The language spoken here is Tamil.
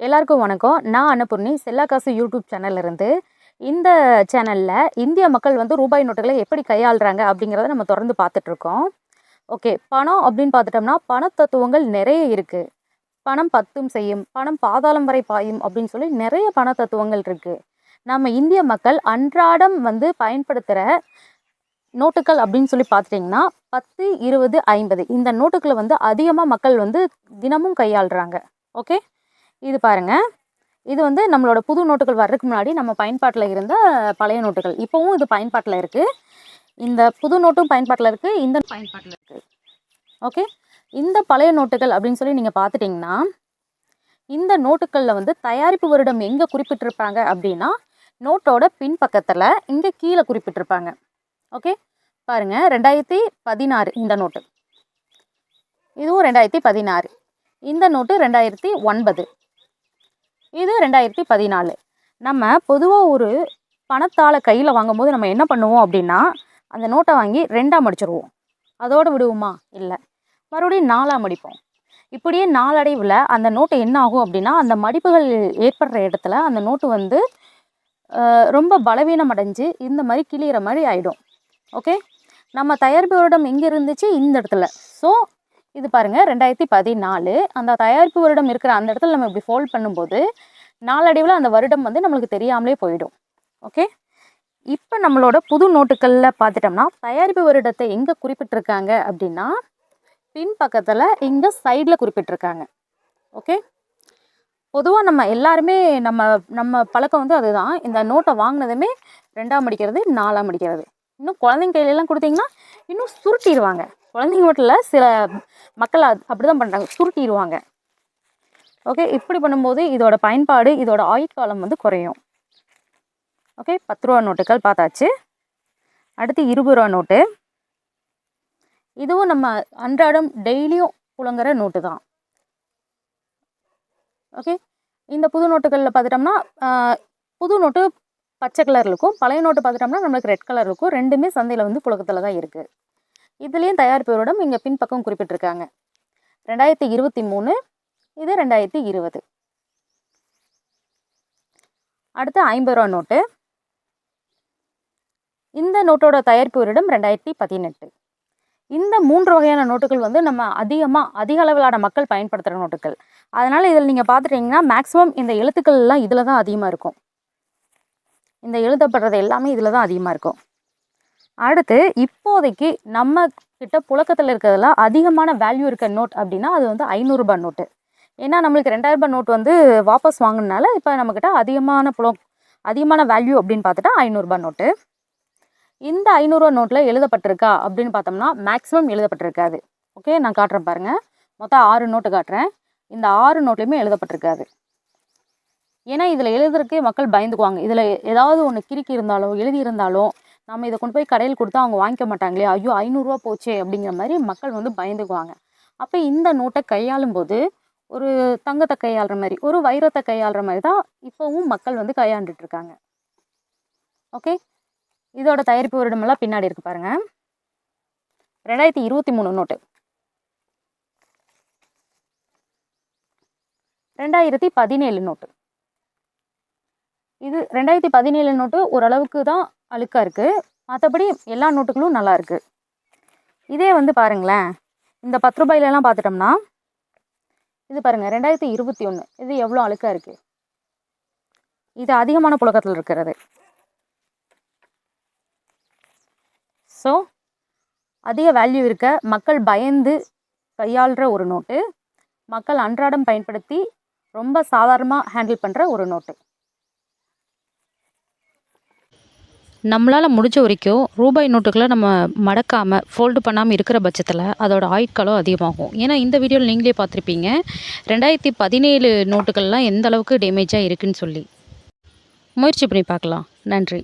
எல்லாருக்கும் வணக்கம். நான் அன்னபூர்ணி செல்லா காசு யூடியூப் சேனல்லேருந்து. இந்த சேனலில் இந்திய மக்கள் வந்து ரூபாய் நோட்டுகளை எப்படி கையாளுறாங்க அப்படிங்கிறத நம்ம தொடர்ந்து பார்த்துட்ருக்கோம். ஓகே, பணம் அப்படின்னு பார்த்துட்டோம்னா பண தத்துவங்கள் நிறைய இருக்குது. பணம் பத்தும் செய்யும், பணம் பாதாளம் வரை பாயும் அப்படின்னு சொல்லி நிறைய பண தத்துவங்கள் இருக்குது. நம்ம இந்திய மக்கள் அன்றாடம் வந்து பயன்படுத்துகிற நோட்டுகள் அப்படின்னு சொல்லி பார்த்துட்டிங்கன்னா 10, 20, 50 இந்த நோட்டுகளை வந்து அதிகமாக மக்கள் வந்து தினமும் கையாளுறாங்க. ஓகே, இது பாருங்க, இது வந்து நம்மளோட புது நோட்டுகள் வர்றதுக்கு முன்னாடி நம்ம பயன்பாட்டில் இருந்த பழைய நோட்டுகள். இப்போவும் இது பயன்பாட்டில் இருக்குது. இந்த புது நோட்டும் பயன்பாட்டில் இருக்குது, இந்த பயன்பாட்டில் இருக்குது. ஓகே, இந்த பழைய நோட்டுகள் அப்படின்னு சொல்லி நீங்கள் பார்த்துட்டிங்கன்னா இந்த நோட்டுகளில் வந்து தயாரிப்பு வருடம் எங்கே குறிப்பிட்டிருப்பாங்க அப்படின்னா நோட்டோட பின்பக்கத்தில் இங்கே கீழே குறிப்பிட்டிருப்பாங்க. ஓகே, பாருங்கள், 2016 இந்த நோட்டு, இதுவும் 2016. இந்த நோட்டு 2009, இது 2014. நம்ம பொதுவாக ஒரு பணத்தால் கையில் வாங்கும்போது நம்ம என்ன பண்ணுவோம் அப்படின்னா அந்த நோட்டை வாங்கி 2ஆக மடிச்சிருவோம். அதோடு விடுவோமா? இல்லை, மறுபடியும் 4ஆக மடிப்போம். இப்படியே நாளடைவில் அந்த நோட்டு என்ன ஆகும் அப்படின்னா அந்த மடிப்புகள் ஏற்படுற இடத்துல அந்த நோட்டு வந்து ரொம்ப பலவீனம் அடைஞ்சு இந்த மாதிரி கிளியிற மாதிரி ஆகிடும். ஓகே, நம்ம தயாரிப்பு வருடம் எங்கே இருந்துச்சு? இந்த இடத்துல. ஸோ இது பாருங்கள், 2014. அந்த தயாரிப்பு வருடம் இருக்கிற அந்த இடத்துல நம்ம இப்படி ஃபோல்ட் பண்ணும்போது நாளடைவில் அந்த வருடம் வந்து நம்மளுக்கு தெரியாமலே போயிடும். ஓகே, இப்போ நம்மளோட புது நோட்டுகளில் பார்த்துட்டோம்னா தயாரிப்பு வருடத்தை எங்கே குறிப்பிட்டிருக்காங்க அப்படின்னா பின்பக்கத்தில் இங்கே சைடில் குறிப்பிட்டிருக்காங்க. ஓகே, பொதுவாக நம்ம எல்லாருமே நம்ம பழக்கம் வந்து அதுதான். இந்த நோட்டை வாங்கினதுமே 2ஆக மடிக்கிறது, 4ஆக மடிக்கிறது. இன்னும் குழந்தைங்க கையிலெல்லாம் கொடுத்தீங்கன்னா இன்னும் சுருட்டிடுவாங்க. குழந்தைங்க மட்டும் இல்லை, சில மக்கள் அப்படி தான் பண்ணுறாங்க, சுருட்டிடுவாங்க. ஓகே, இப்படி பண்ணும்போது இதோட பயன்பாடு, இதோட ஆயுட்காலம் வந்து குறையும். ஓகே, 10 ரூபா நோட்டுகள் பார்த்தாச்சு. அடுத்து 20 ரூபா நோட்டு. இதுவும் நம்ம அன்றாடம் டெய்லியும் புழங்குற நோட்டு தான். ஓகே, இந்த புது நோட்டுகளில் பார்த்துட்டோம்னா புது நோட்டு பச்சை கலரில் இருக்கும், பழைய நோட்டு பார்த்துட்டோம்னா நம்மளுக்கு ரெட் கலர் இருக்கும். ரெண்டுமே சந்தையில் வந்து புழக்கத்தில் தான் இருக்குது. இதுலேயும் தயாரிப்பு வருடம் இங்கே பின்பக்கம் குறிப்பிட்டிருக்காங்க. 2023, இது 2020. அடுத்து 50 ரூபா நோட்டு. இந்த நோட்டோட தயாரிப்பு வருடம் 2018. இந்த 3 வகையான நோட்டுகள் வந்து நம்ம அதிக அளவிலான மக்கள் பயன்படுத்துகிற நோட்டுகள். அதனால் இதில் நீங்கள் பார்த்துட்டிங்கன்னா மேக்ஸிமம் இந்த எழுத்துக்கள்லாம் இதில் தான் அதிகமாக இருக்கும். இந்த எழுதப்படுறது எல்லாமே இதில் தான் அதிகமாக இருக்கும். அடுத்து இப்போதைக்கு நம்ம கிட்ட புழக்கத்தில் இருக்கிறதுல அதிகமான வேல்யூ இருக்க நோட் அப்படின்னா அது வந்து 500 ரூபாய் நோட்டு. ஏன்னா நம்மளுக்கு 2000 ரூபாய் நோட் வந்து வாபஸ் வாங்கினால இப்போ நம்மக்கிட்ட அதிகமான வேல்யூ அப்படின்னு பார்த்துட்டா 500 ரூபாய் நோட்டு. இந்த 500 ரூபா நோட்டில் எழுதப்பட்டிருக்கா அப்படின்னு பார்த்தோம்னா மேக்ஸிமம் எழுதப்பட்டிருக்காது. ஓகே, நான் காட்டுறேன் பாருங்கள். மொத்தம் 6 நோட்டு காட்டுறேன். இந்த 6 நோட்லையுமே எழுதப்பட்டிருக்காது. ஏன்னா இதில் எழுதுறதுக்கே மக்கள் பயந்துக்குவாங்க. இதில் ஏதாவது ஒன்று கிறுக்கி இருந்தாலோ எழுதியிருந்தாலோ நம்ம இதை கொண்டு போய் கடையில் கொடுத்தா அவங்க வாங்கிக்க மாட்டாங்களே, ஐயோ 500 ரூபா போச்சே அப்படிங்கிற மாதிரி மக்கள் வந்து பயந்துக்குவாங்க. அப்போ இந்த நோட்டை கையாளும் போது ஒரு தங்கத்தை கையாளுற மாதிரி, ஒரு வைரத்தை கையாளுற மாதிரி தான் இப்போவும் மக்கள் வந்து கையாண்டுட்டு இருக்காங்க. ஓகே, இதோட தயாரிப்பு வருடமெல்லாம் பின்னாடி இருக்கு பாருங்க. 2023 நோட்டு, 2017 நோட்டு. இது 2017 நோட்டு ஓரளவுக்கு தான் அழுக்காக இருக்குது, மற்றபடி எல்லா நோட்டுகளும் நல்லா இருக்குது. இதே வந்து பாருங்களேன், இந்த 10 ரூபாயிலலாம் பார்த்துட்டோம்னா இது பாருங்கள் 2021, இது எவ்வளோ அழுக்காக இருக்குது. இது அதிகமான புழக்கத்தில் இருக்கிறது. ஸோ அதிக வேல்யூ இருக்க, மக்கள் பயந்து கையாளுற ஒரு நோட்டு, மக்கள் அன்றாடம் பயன்படுத்தி ரொம்ப சாதாரணமாக ஹேண்டில் பண்ணுற ஒரு நோட்டு. நம்மளால் முடிஞ்ச வரைக்கும் ரூபாய் நோட்டுகளை நம்ம மடக்காமல் ஃபோல்டு பண்ணாமல் இருக்கிற பட்சத்தில் அதோட ஆயுட்காலம் அதிகமாகும். ஏன்னா இந்த வீடியோவில் நீங்களே பார்த்துருப்பீங்க 2017 நோட்டுகள்லாம் எந்த அளவுக்கு டேமேஜாக இருக்குதுன்னு சொல்லி. முயற்சி பண்ணி பார்க்கலாம். நன்றி.